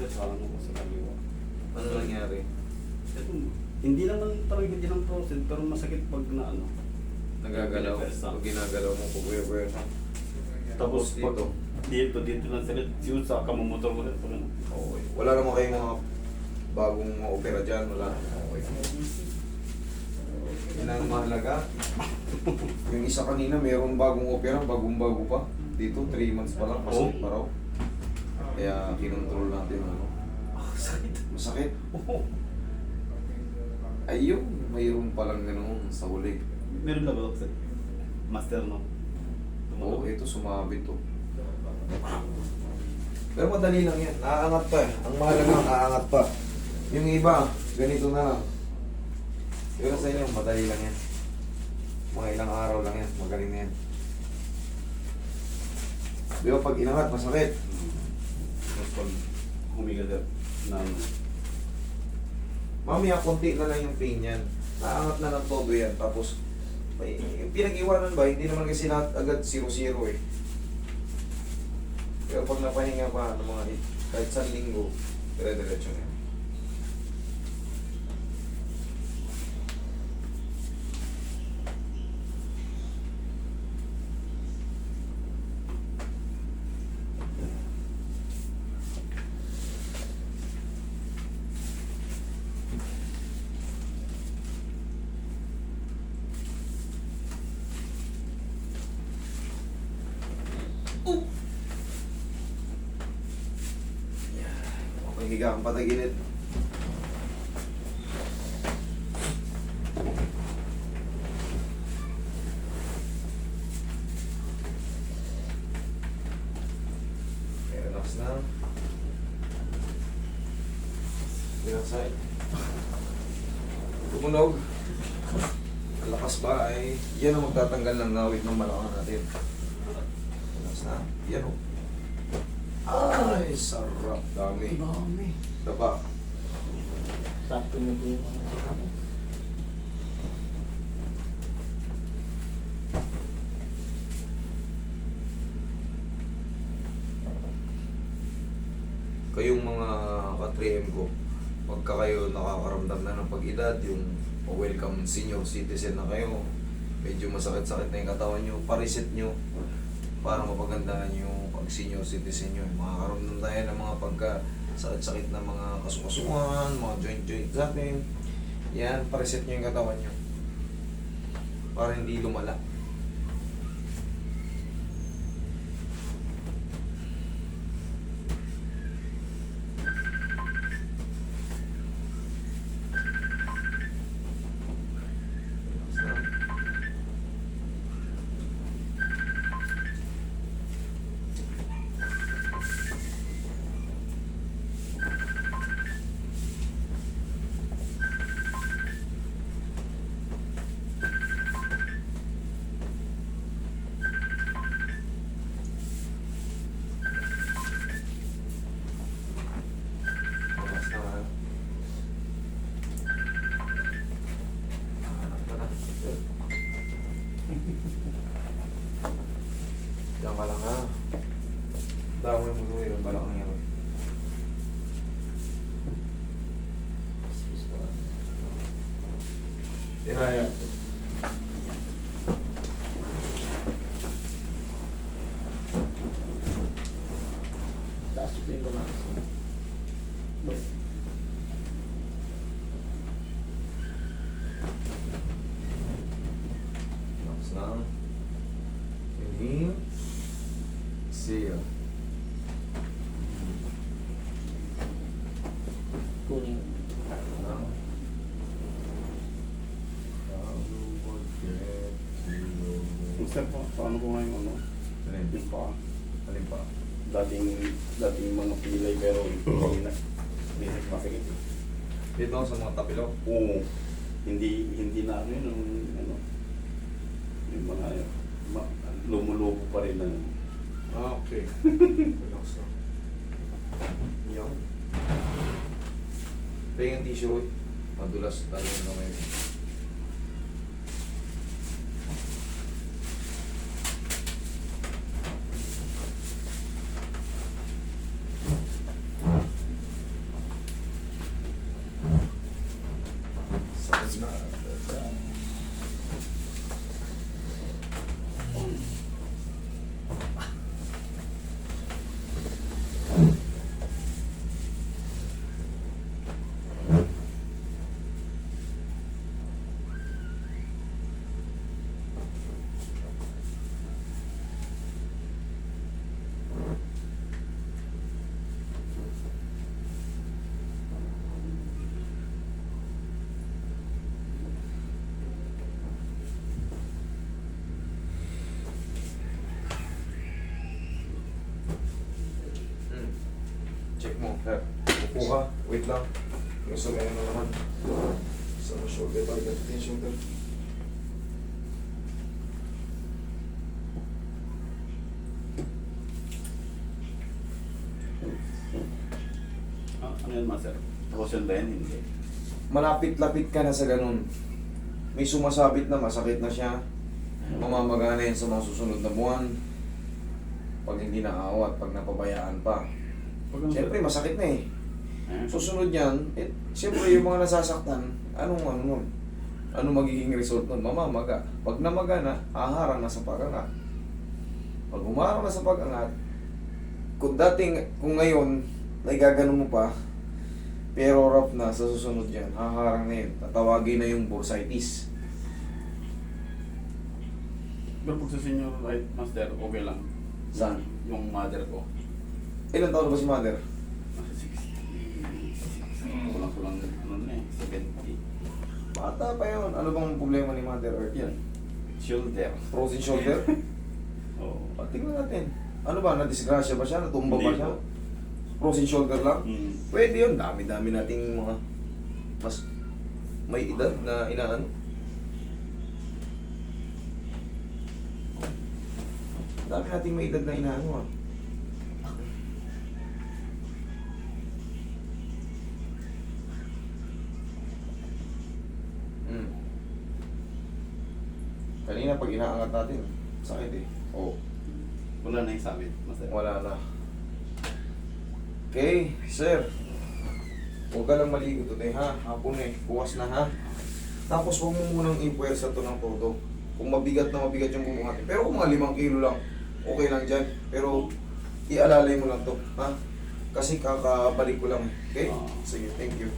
sir, sa ano ko sa kaliwa. Ano nangyari? Ito, hindi naman talaga hindi ng process, pero masakit pag na ano. Nagagalaw. Pwersa. Pag ginagalaw mo, pag-wear sa. Tapos pag dito. dito lang sakit, siguro sa kamamotor ko rin. Okay. Wala naman kayong mga bagong mga opera dyan, wala. Okay. Yan ang mahalaga. Yung isa kanina, mayroong bagong opera, bagong-bago pa. Dito, 3 months pa lang, pasok pa raw. Kaya kinontrol natin ano. Sakit. Masakit. Oo. Ayun, mayroon palang ganoon sa huli. Meron na ba sir? Master no? Oo, ito sumabit to. Pero madali lang yan. Naaangat pa eh. Ang mahalaga, naaangat pa. Yung iba, ganito na lang. Pero sa inyo, madali lang yan. Mga ilang araw lang yan. Magaling na yan. Di ba pag inangat, masakit. Tapos pag humiga sir, na ano. Mamaya, konti na lang yung pain yan. Naaangat na ng todo yan. Tapos, may yung pinag-iwanan ba, hindi naman kasi lahat agad 0-0 eh. Pero pag napahinga pa ng mga kahit sa linggo, dire-diretso na yan. Okay, higa kang patagilid. Okay, relax na. Relax side. Tumunog. Ang lakas ba ay yan ang magtatanggal ng ngawit ng balakang natin. Relax na. Yan o. Ay, sarap. Dami. Dami. Daba. Sakto na po yung mga Kayong mga ka-3M ko, pagka kayo nakakaramdam na ng pag-edad, yung welcome senior citizen na kayo, medyo masakit-sakit na yung katawan nyo, pa-reset nyo para mapagandaan yung pag-senior citizen nyo. Makakaramdam tayo ng mga pagka-sakit-sakit na mga kasukasuan, mga joint-joint sa atin. Yan, pa-reset nyo yung katawan nyo para hindi lumala. Diyan ka lang ha. Dawin mo doon yung balakang yan. Tinaya. taas ko yung kumakas. Tapos lang. Inhale. Exhale. Kunin. Lang. Sir, paano ko nga yung ano? Alin? Yung pa. Alin pa? Dating mga pilay pero hindi na. Hindi na masakit. Dito sa mga tapilok. Oo. Hindi na ano yun, ano. Yung mga lumulubo pa rin na. Ah, okay. Relax lang. Yan. Tingin tissue. Madulas tayo na ngayon. Check mo. Upo ka. Wait lang. Yung sa ganyan na naman. Sa shoulder. Balikan natin yung shoulder. Ano yan, master? Frozen ba yan? Hindi. Malapit-lapit ka na sa ganun. May sumasabit na, masakit na siya. Mamamagana yan sa mga susunod na buwan. Pag hindi naaawat, pag napabayaan pa. Siyempre, masakit na eh. Susunod yan, siyempre yung mga nasasaktan, anong ano nun? Ano magiging result nun? Mamamaga. Pag namaga na, haharang na sa pag-angat. Pag humarang na sa pag-angat, kung ngayon, nagaganon mo pa, pero rough na sa susunod yan, haharang na yun. Tatawagin na yung bursitis. Pero pag sa senior right, master, okay lang. Saan? Yung mother ko. Ilan taon na ba si mother? Nasa 60. Kulang-kulang, ano na eh, 70. Bata pa yun. Ano bang problema ni mother Earth? Yan. Shoulder. Frozen shoulder? Oo. Tingnan natin. Ano ba? Nadisgrasya ba siya? Natumba ba Hindi siya? po. Frozen shoulder lang? Hmm. Pwede yun. Dami-dami nating mga mas may edad na inaano. Dami nating may edad na inaano ah. Hmm. Kanina pag inaangat natin, sakit eh. Oo. Wala na yung sabit, master. Wala na. Okay, sir. Huwag ka lang maligo today ha. Hapon eh. Bukas na ha. Tapos huwag mo munang ipuwersa to ng todo. Kung mabigat na mabigat yung bubuhatin. Pero kung mga 5 kilo lang, okay lang dyan. Pero ialalay mo lang to. Ha? Kasi kakabalik ko lang. Okay? Ah. Sige, thank you.